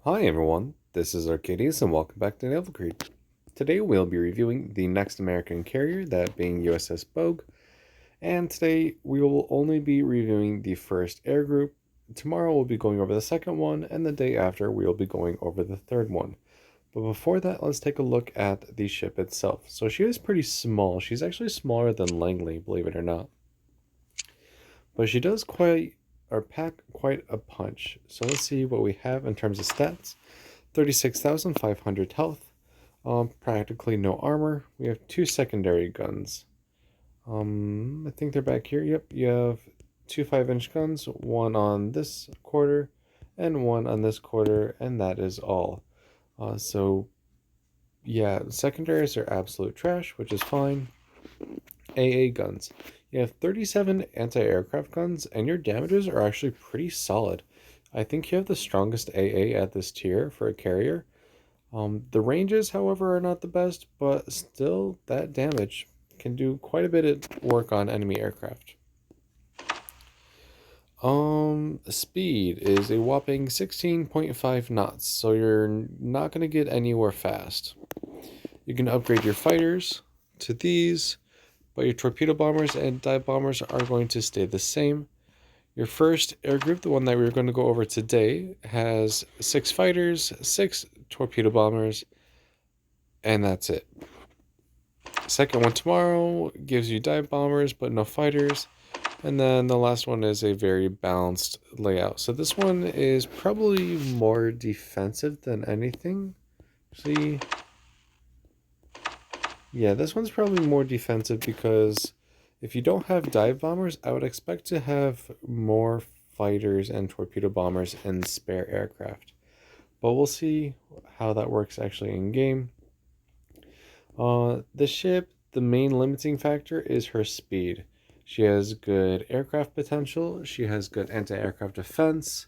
Hi everyone, this is Arcadius and welcome back to Naval. Today we'll be reviewing the next American carrier, that being USS Bogue, and today we will only be reviewing the first air group. Tomorrow we'll be going over the second one, and the day after we will be going over the third one. But before that, let's take a look at the ship itself. So she is pretty small. She's actually smaller than Langley, believe it or not. But she does pack quite a punch. So let's see what we have in terms of stats. 36,500 health, practically no armor. We have two secondary guns. I think they're back here. Yep, you have two 5-inch guns, one on this quarter and one on this quarter, and that is all. So, yeah, secondaries are absolute trash, which is fine. AA guns. You have 37 anti-aircraft guns, and your damages are actually pretty solid. I think you have the strongest AA at this tier for a carrier. The ranges, however, are not the best, but still, that damage can do quite a bit of work on enemy aircraft. Speed is a whopping 16.5 knots, so you're not going to get anywhere fast. You can upgrade your fighters to these, but your torpedo bombers and dive bombers are going to stay the same. Your first air group, the one that we're going to go over today, has 6 fighters, 6 torpedo bombers, and that's it. Second one tomorrow gives you dive bombers but no fighters. And then the last one is a very balanced layout. So this one is probably more defensive than anything. See? Yeah, this one's probably more defensive because if you don't have dive bombers, I would expect to have more fighters and torpedo bombers and spare aircraft. But we'll see how that works actually in game. The ship, the main limiting factor is her speed. She has good aircraft potential, she has good anti-aircraft defense,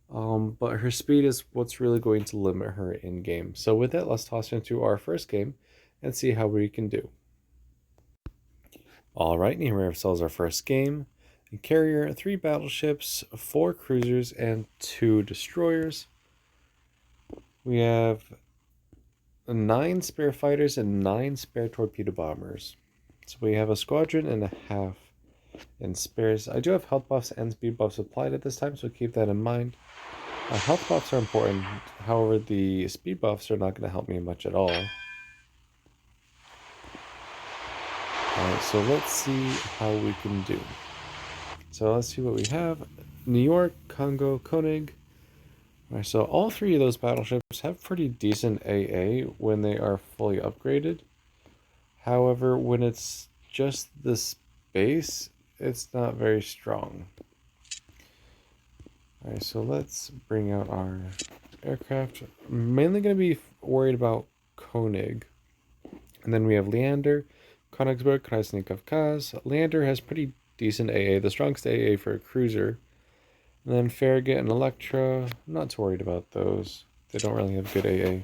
but her speed is what's really going to limit her in game. So with that, let's toss into our first game and see how we can do. Alright, here we have ourselves our first game. A carrier, 3 battleships, 4 cruisers, and 2 destroyers. We have 9 spare fighters and 9 spare torpedo bombers. So we have a squadron and a half in spares. I do have health buffs and speed buffs applied at this time, so keep that in mind. Health buffs are important, however, the speed buffs are not going to help me much at all. Alright, so let's see how we can do. So let's see what we have. New York, Congo, Koenig. Alright, so all 3 of those battleships have pretty decent AA when they are fully upgraded. However, when it's just the space, it's not very strong. Alright, so let's bring out our aircraft. I'm mainly going to be worried about Koenig. And then we have Leander, Königsberg, Krasny Kavkaz. Leander has pretty decent AA, the strongest AA for a cruiser. And then Farragut and Electra, I'm not too worried about those. They don't really have good AA.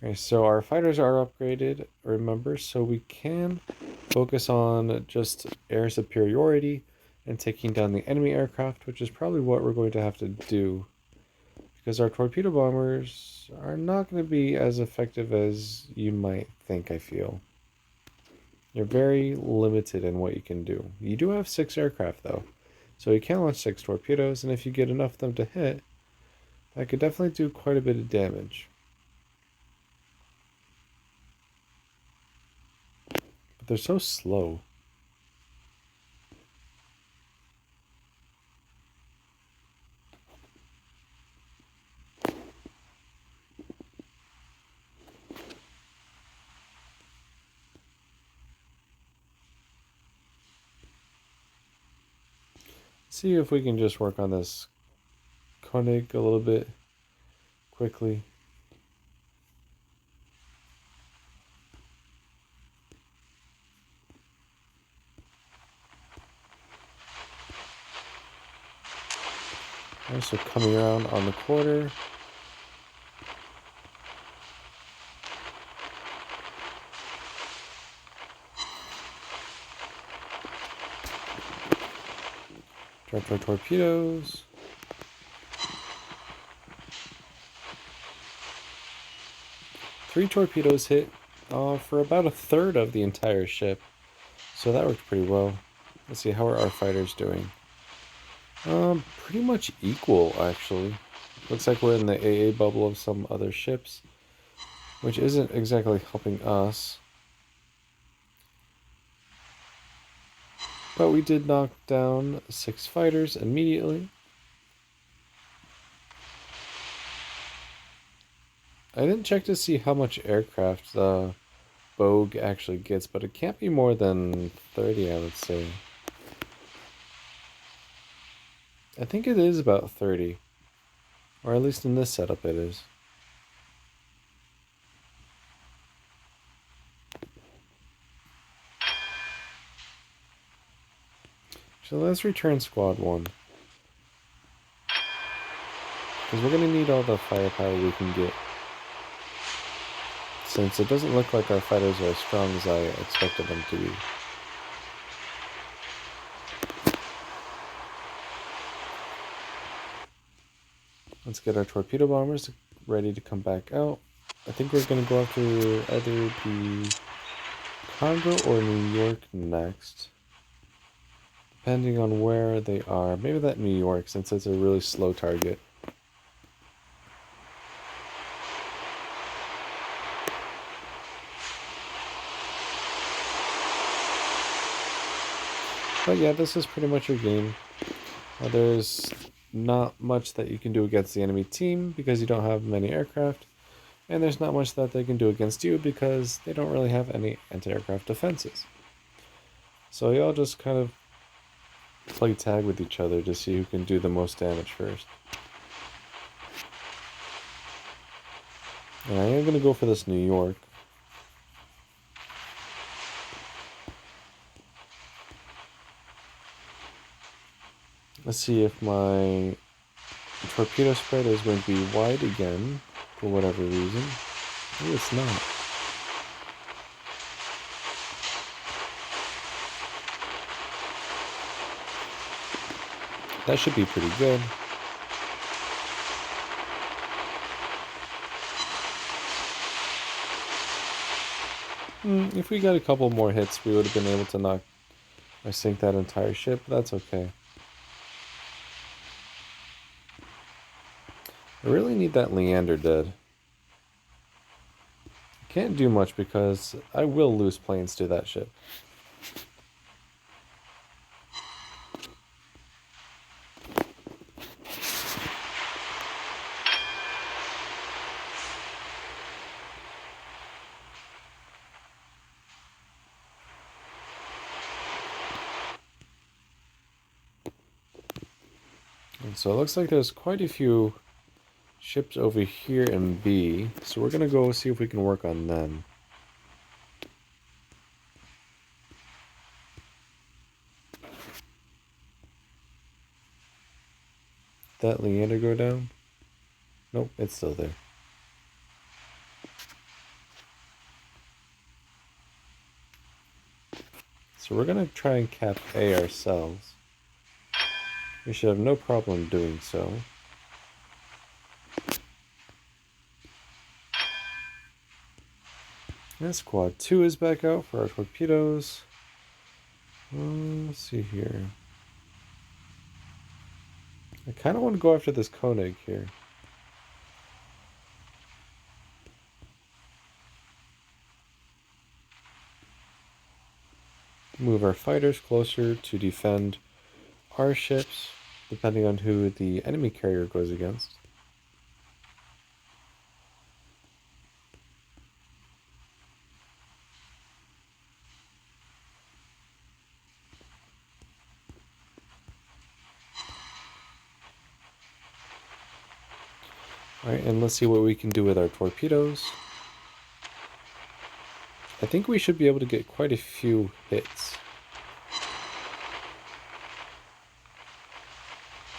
Okay, so our fighters are upgraded, remember, so we can focus on just air superiority and taking down the enemy aircraft, which is probably what we're going to have to do. Because our torpedo bombers are not going to be as effective as you might think, I feel. You're very limited in what you can do. You do have 6 aircraft, though, so you can launch 6 torpedoes, and if you get enough of them to hit, that could definitely do quite a bit of damage. But they're so slow. See if we can just work on this Koenig a little bit quickly. So coming around on the quarter. Direct our torpedoes. Three torpedoes hit for about a third of the entire ship. So that worked pretty well. Let's see, how are our fighters doing? Pretty much equal, actually. Looks like we're in the AA bubble of some other ships, which isn't exactly helping us. But we did knock down 6 fighters immediately. I didn't check to see how much aircraft the Bogue actually gets, but it can't be more than 30, I would say. I think it is about 30. Or at least in this setup it is. So let's return Squad 1. Because we're going to need all the firepower we can get. Since it doesn't look like our fighters are as strong as I expected them to be. Let's get our torpedo bombers ready to come back out. I think we're going to go after either the Congo or New York next. Depending on where they are. Maybe that New York, since it's a really slow target. But yeah, this is pretty much your game. There's not much that you can do against the enemy team because you don't have many aircraft. And there's not much that they can do against you because they don't really have any anti-aircraft defenses. So y'all just kind of play tag with each other to see who can do the most damage first. And I am going to go for this New York. Let's see if my torpedo spread is going to be wide again, for whatever reason. Oh, it's not. That should be pretty good. If we got a couple more hits, we would have been able to knock or sink that entire ship, but that's okay. I really need that Leander dead. Can't do much because I will lose planes to that ship. And so it looks like there's quite a few ships over here in B, so we're gonna go see if we can work on them. That Leander go down? Nope, it's still there. So we're gonna try and cap A ourselves. We should have no problem doing so. And Squad 2 is back out for our torpedoes. Let's see here. I kind of want to go after this Koenig here. Move our fighters closer to defend our ships, depending on who the enemy carrier goes against. Alright, and let's see what we can do with our torpedoes. I think we should be able to get quite a few hits.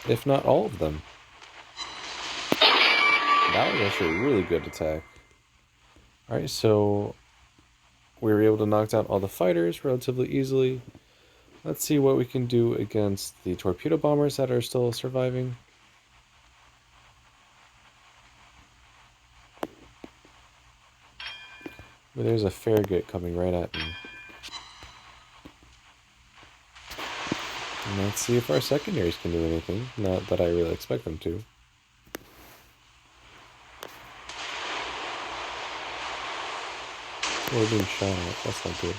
If not all of them. That was actually a really good attack. Alright, so we were able to knock down all the fighters relatively easily. Let's see what we can do against the torpedo bombers that are still surviving. Well, there's a Farragut coming right at me. And let's see if our secondaries can do anything. Not that I really expect them to. We're being shot at. That's not good.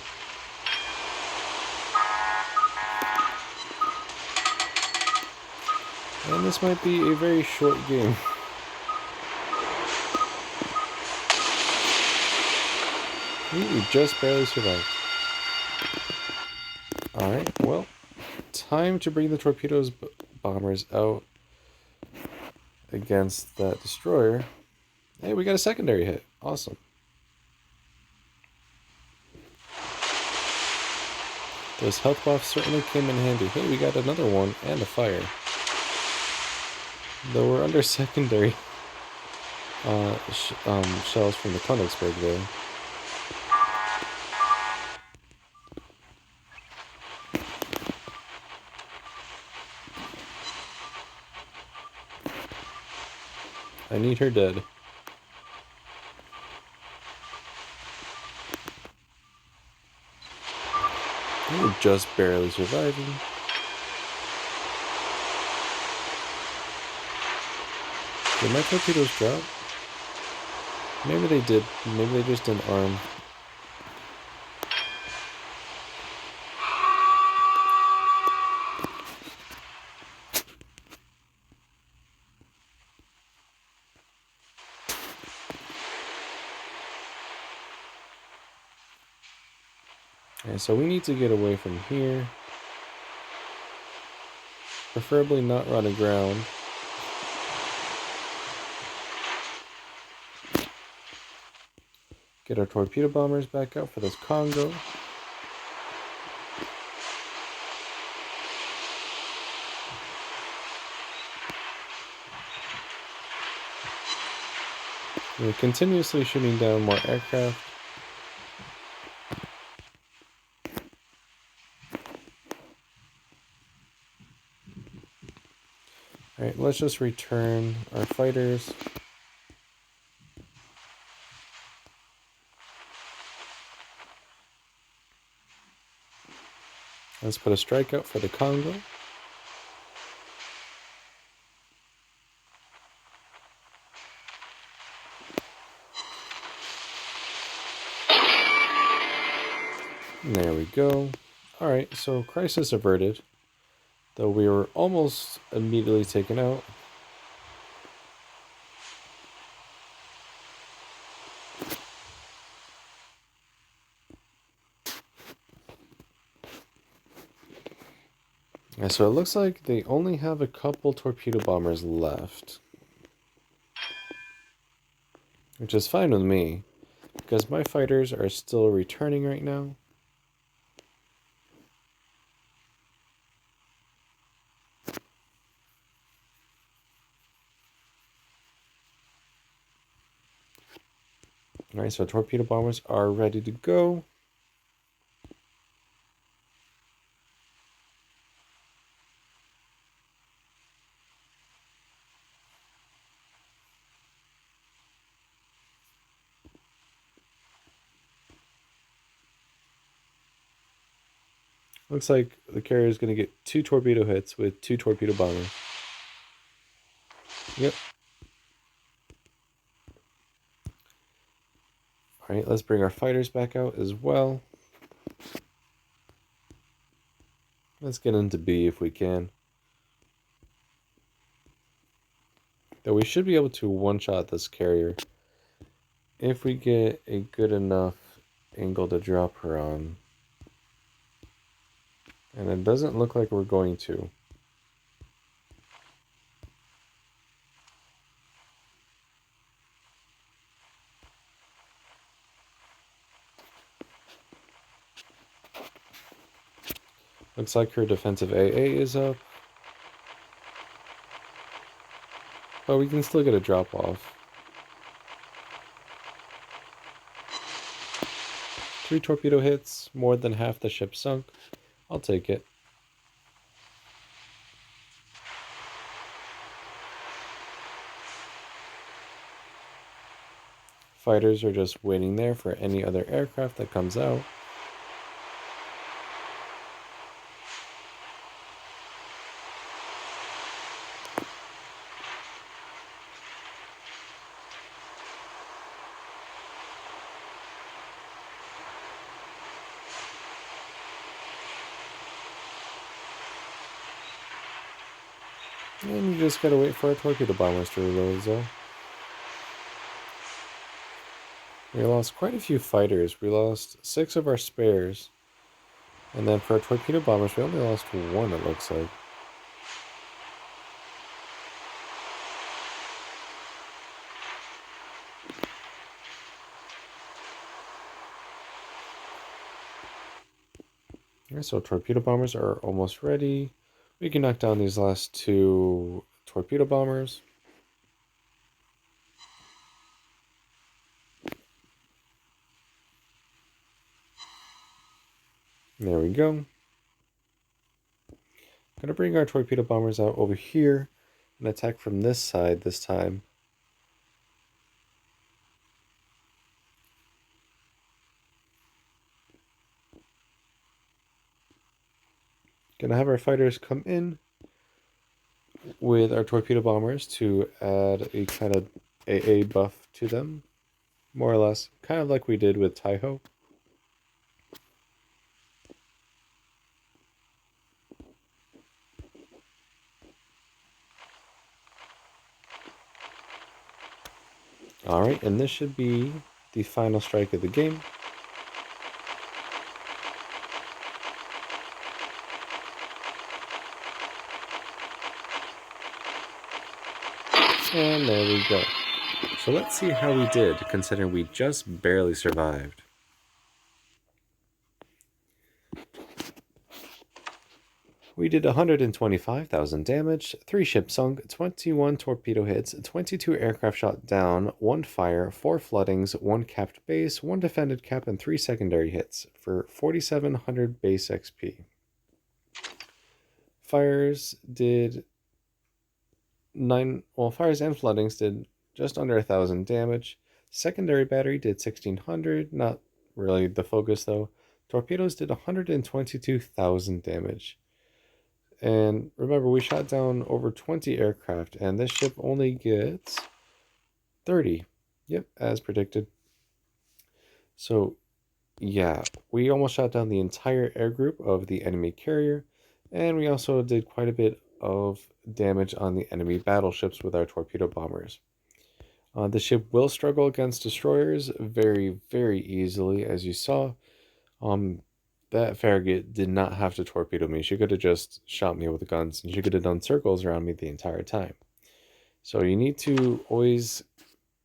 And this might be a very short game. We just barely survived. Alright, well, time to bring the torpedoes bombers out against that destroyer. Hey, we got a secondary hit. Awesome. Those health buffs certainly came in handy. Hey, we got another one and a fire. Though we're under secondary shells from the Königsberg there. I need her dead. We're just barely surviving. Did my torpedoes drop? Maybe they did. Maybe they just didn't arm. Okay, so we need to get away from here. Preferably not run aground. Get our torpedo bombers back out for this Congo. We're continuously shooting down more aircraft. Alright, let's just return our fighters. Let's put a strike out for the Congo. And there we go. Alright, so crisis averted. Though we were almost immediately taken out. And so it looks like they only have a couple torpedo bombers left. Which is fine with me, because my fighters are still returning right now. Alright, so torpedo bombers are ready to go. Looks like the carrier is going to get 2 torpedo hits with 2 torpedo bombers. Yep. Alright, let's bring our fighters back out as well. Let's get into B if we can. Though we should be able to one-shot this carrier if we get a good enough angle to drop her on. And it doesn't look like we're going to. Looks like her defensive AA is up. But we can still get a drop off. 3 torpedo hits, more than half the ship sunk. I'll take it. fighters are just waiting there for any other aircraft that comes out. And you just gotta wait for our torpedo bombers to reload, though. We lost quite a few fighters. We lost 6 of our spares. And then for our torpedo bombers, we only lost 1, it looks like. Alright, so torpedo bombers are almost ready. We can knock down these last 2 torpedo bombers. There we go. Gonna bring our torpedo bombers out over here and attack from this side this time. Gonna have our fighters come in with our torpedo bombers to add a kind of AA buff to them, more or less, kind of like we did with Taiho. Alright, and this should be the final strike of the game. And there we go. So let's see how we did, considering we just barely survived. We did 125,000 damage, 3 ships sunk, 21 torpedo hits, 22 aircraft shot down, 1 fire, 4 floodings, 1 capped base, 1 defended cap, and 3 secondary hits for 4,700 base XP. Fires did fires and floodings did just under 1,000 damage. Secondary battery did 1,600, not really the focus though. Torpedoes did 122,000 damage. And remember, we shot down over 20 aircraft, and this ship only gets 30. Yep, as predicted. So, yeah, we almost shot down the entire air group of the enemy carrier, and we also did quite a bit of damage on the enemy battleships with our torpedo bombers. The ship will struggle against destroyers very, very easily, as you saw. That Farragut did not have to torpedo me. She could have just shot me with guns, and she could have done circles around me the entire time. So you need to always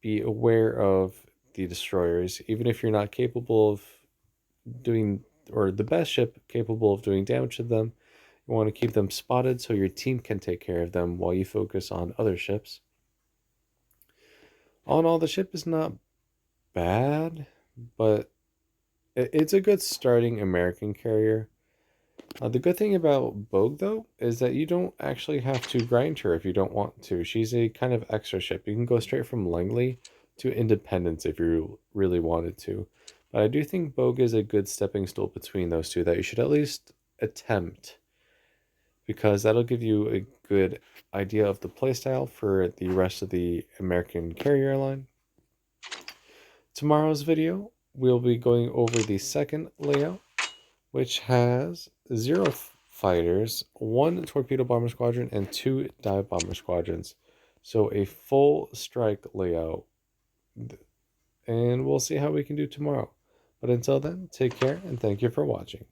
be aware of the destroyers, even if you're not capable of doing, or the best ship capable of doing damage to them. You want to keep them spotted so your team can take care of them while you focus on other ships. All in all, the ship is not bad, but it's a good starting American carrier. The good thing about Bogue, though, is that you don't actually have to grind her if you don't want to. She's a kind of extra ship. You can go straight from Langley to Independence if you really wanted to. But I do think Bogue is a good stepping stool between those two that you should at least attempt, because that'll give you a good idea of the playstyle for the rest of the American carrier line. Tomorrow's video, we'll be going over the second layout, which has 0 fighters, 1 torpedo bomber squadron, and 2 dive bomber squadrons. So a full strike layout. And we'll see how we can do tomorrow. But until then, take care and thank you for watching.